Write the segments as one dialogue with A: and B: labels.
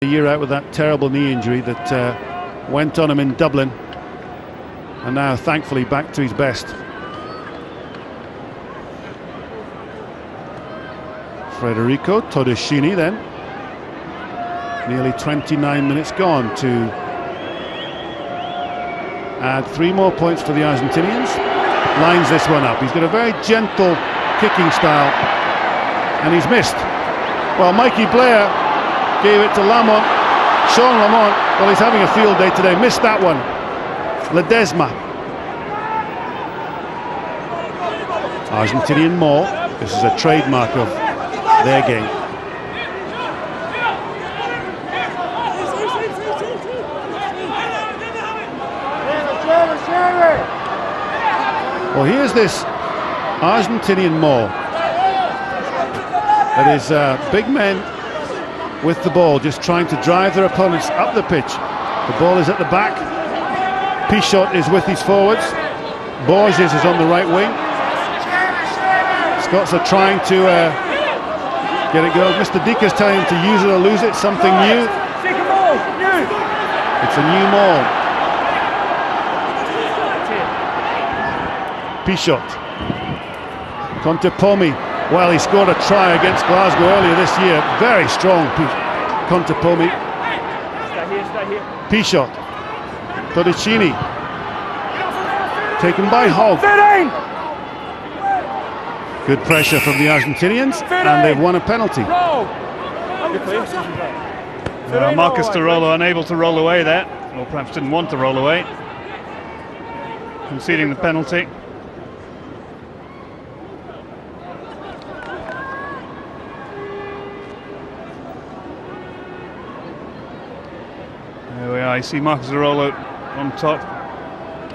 A: A year out with that terrible knee injury that went on him in Dublin, and now thankfully back to his best. Federico Todeschini then, nearly 29 minutes gone to add 3 more points for the Argentinians. Lines this one up. He's got a very gentle kicking style, and he's missed. Well, Mikey Blair gave it to Lamont. Sean Lamont, well, he's having a field day today. Missed that one. Ledesma. Argentinian maul. This is a trademark of their game. Well, here's this Argentinian maul. That is big men with the ball, just trying to drive their opponents up the pitch. The ball is at the back. Pichot is with his forwards. Borges is on the right wing. Scots are trying to get it going. Mr. Dika's telling him to use it or lose it, something new. It's a new maul. Pichot. Contepomi. Well, he scored a try against Glasgow earlier this year. Very strong, Contepomi. Pichot. Todeschini. Taken by Hogg. Good pressure from the Argentinians, and they've won a penalty.
B: Marcus Torolo unable to roll away there, or perhaps didn't want to roll away, conceding the penalty. There we are. I see Marcus Torolo on top,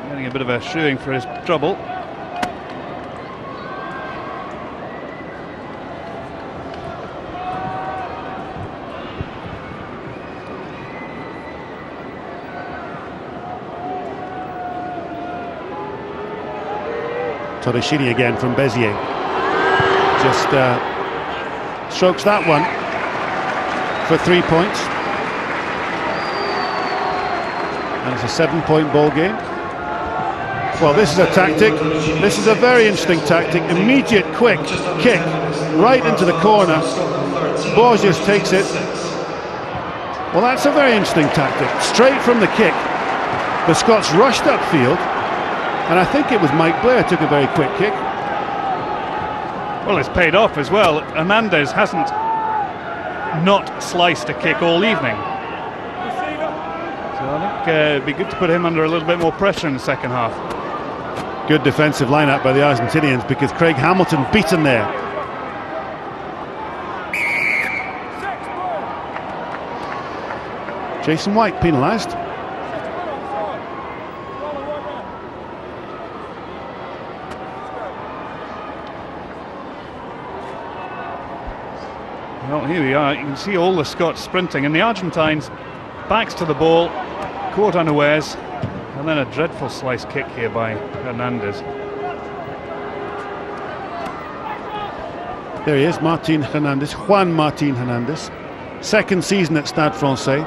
B: getting a bit of a shoeing for his trouble.
A: Todeschini again from Bezier. Just strokes that one for 3 points. And it's a 7-point ball game. Well, this is a tactic. This is a very interesting tactic. Immediate, quick kick right into the corner. Borges takes it. Well, that's a very interesting tactic. Straight from the kick. The Scots rushed upfield. And I think it was Mike Blair took a very quick kick.
B: Well, it's paid off as well. Hernandez hasn't not sliced a kick all evening. So I think it'd be good to put him under a little bit more pressure in the second half.
A: Good defensive lineup by the Argentinians, because Craig Hamilton beaten there. Jason White penalised.
B: Well, here we are. You can see all the Scots sprinting, and the Argentines backs to the ball, caught unawares, and then a dreadful slice kick here by Hernandez.
A: There he is, Martin Hernandez, Juan Martin Hernandez. Second season at Stade Francais.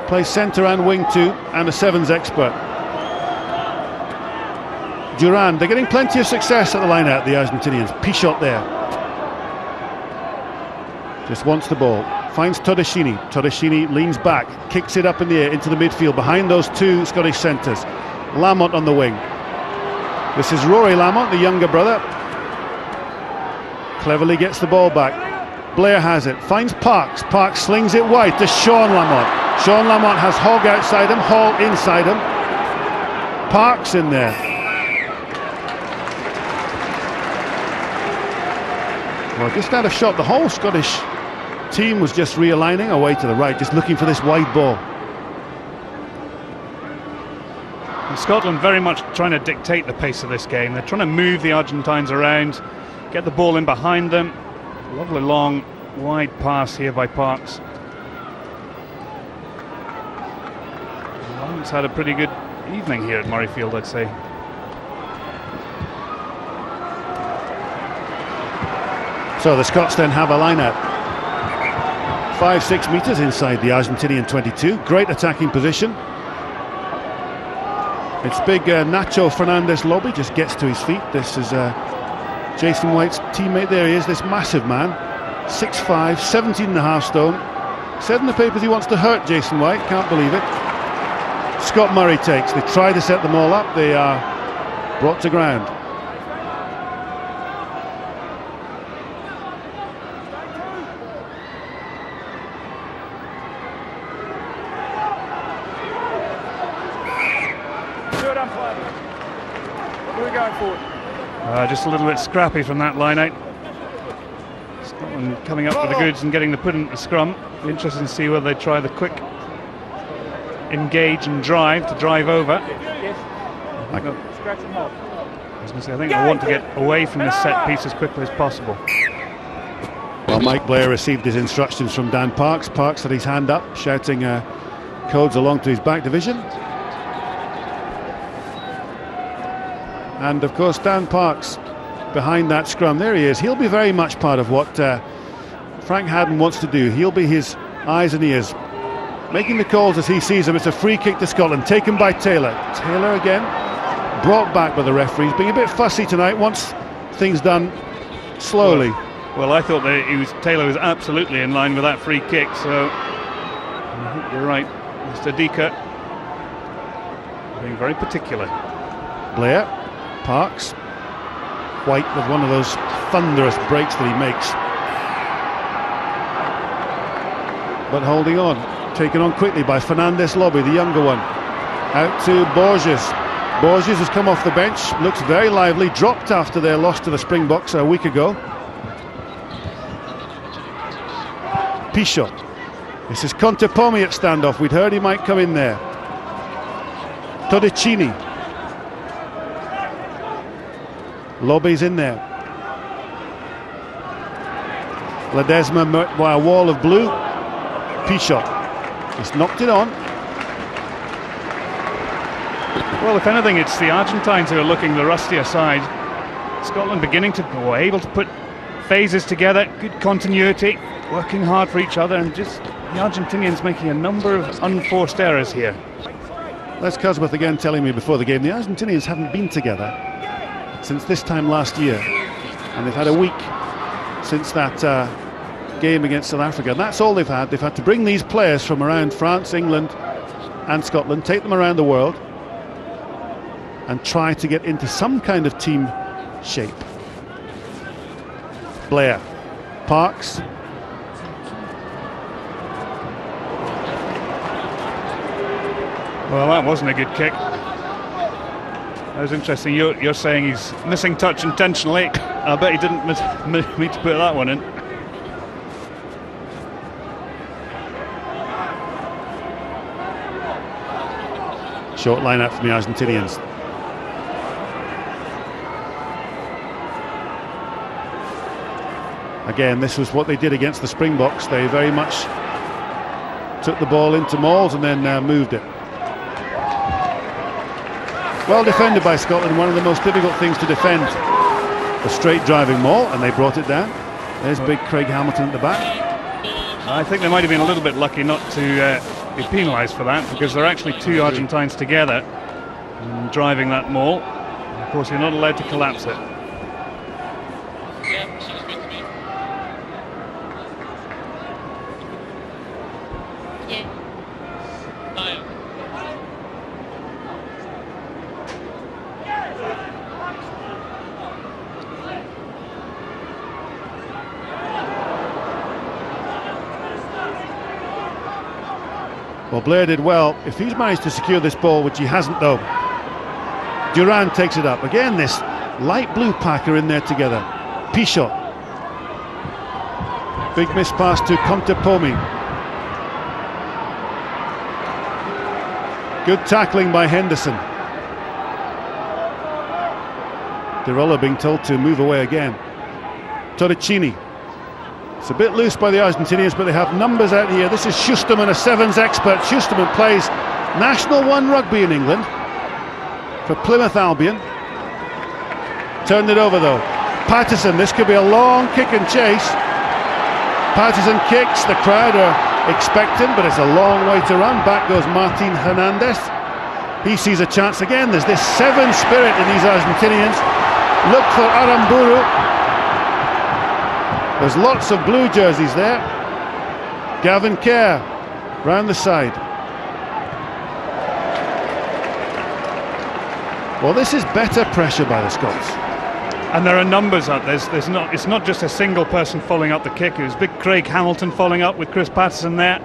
A: Plays centre and wing too, and a sevens expert. Duran, they're getting plenty of success at the line-out, the Argentinians. Pichot there. Just wants the ball, finds Todeschini. Todeschini leans back, kicks it up in the air into the midfield behind those two Scottish centres. Lamont on the wing. This is Rory Lamont, the younger brother. Cleverly gets the ball back. Blair has it, finds Parks. Parks slings it wide to Sean Lamont. Sean Lamont has Hogg outside him, Hall inside him. Parks in there. Well, just out of shot, the whole Scottish team was just realigning away to the right, just looking for this wide ball.
B: And Scotland very much trying to dictate the pace of this game. They're trying to move the Argentines around, get the ball in behind them. Lovely long, wide pass here by Parks. Lamont's had a pretty good evening here at Murrayfield, I'd say.
A: So the Scots then have a line-out. 5-6 metres inside the Argentinian 22. Great attacking position. It's big Nacho Fernandez Lobby just gets to his feet. This is Jason White's teammate. There he is, this massive man, 6'5", 17.5 stone. Said in the papers he wants to hurt Jason White, can't believe it. Scott Murray takes. They try to set them all up. They are brought to ground.
B: Just a little bit scrappy from that line out. Scotland coming up with the goods and getting the put in the scrum. Be interesting to see whether they try the quick engage and drive to drive over. I think they want to get away from this set piece as quickly as possible.
A: Well, Mike Blair received his instructions from Dan Parks. Parks had his hand up, shouting codes along to his back division. And of course Dan Parks behind that scrum, there he is. He'll be very much part of what Frank Haddon wants to do. He'll be his eyes and ears, making the calls as he sees them. It's a free kick to Scotland, taken by Taylor. Taylor again, brought back by the referees, being a bit fussy tonight, wants things done slowly.
B: Well, I thought that Taylor was absolutely in line with that free kick, so I think you're right, Mr. Dika being very particular.
A: Blair, Parks, White with one of those thunderous breaks that he makes, but holding on, taken on quickly by Fernandez Lobby, the younger one. Out to Borges. Borges has come off the bench, looks very lively, dropped after their loss to the Springboks a week ago. Pichot. This is Contepomi at standoff. We'd heard he might come in there. Todicini. Lobby's in there. Ledesma by a wall of blue. Pichot. He's knocked it on.
B: Well, if anything, it's the Argentines who are looking the rustier side. Scotland beginning to go, able to put phases together, good continuity, working hard for each other, and just the Argentinians making a number of unforced errors here.
A: Les Cosworth again telling me before the game, the Argentinians haven't been together since this time last year, and they've had a week since that game against South Africa, and that's all they've had. They've had to bring these players from around France, England and Scotland, take them around the world and try to get into some kind of team shape. Blair, Parks,
B: well, that wasn't a good kick. That was interesting. You're saying he's missing touch intentionally. I bet he didn't mean to put that one in.
A: Short line out from the Argentinians. Again, this was what they did against the Springboks. They very much took the ball into mauls and then moved it. Well defended by Scotland, one of the most difficult things to defend. A straight driving maul, and they brought it down. There's big Craig Hamilton at the back.
B: I think they might have been a little bit lucky not to be penalised for that, because there are actually two Argentines together driving that maul. Of course, you're not allowed to collapse it.
A: Well, Blair did well. If he's managed to secure this ball, which he hasn't though, Duran takes it up. Again, this light blue packer in there together. Pichot. Big miss pass to Contepomi. Good tackling by Henderson. Dirola being told to move away again. Todicini. It's a bit loose by the Argentinians, but they have numbers out here. This is Schusterman, a sevens expert. Schusterman plays National 1 rugby in England for Plymouth Albion. Turned it over though. Patterson, this could be a long kick and chase. Patterson kicks, the crowd are expectant, but it's a long way to run. Back goes Martin Hernandez. He sees a chance again. There's this seven spirit in these Argentinians. Look for Aramburu. There's lots of blue jerseys there. Gavin Kerr round the side. Well, this is better pressure by the Scots.
B: And there are numbers up. It's not just a single person following up the kick. It was big Craig Hamilton following up with Chris Patterson there.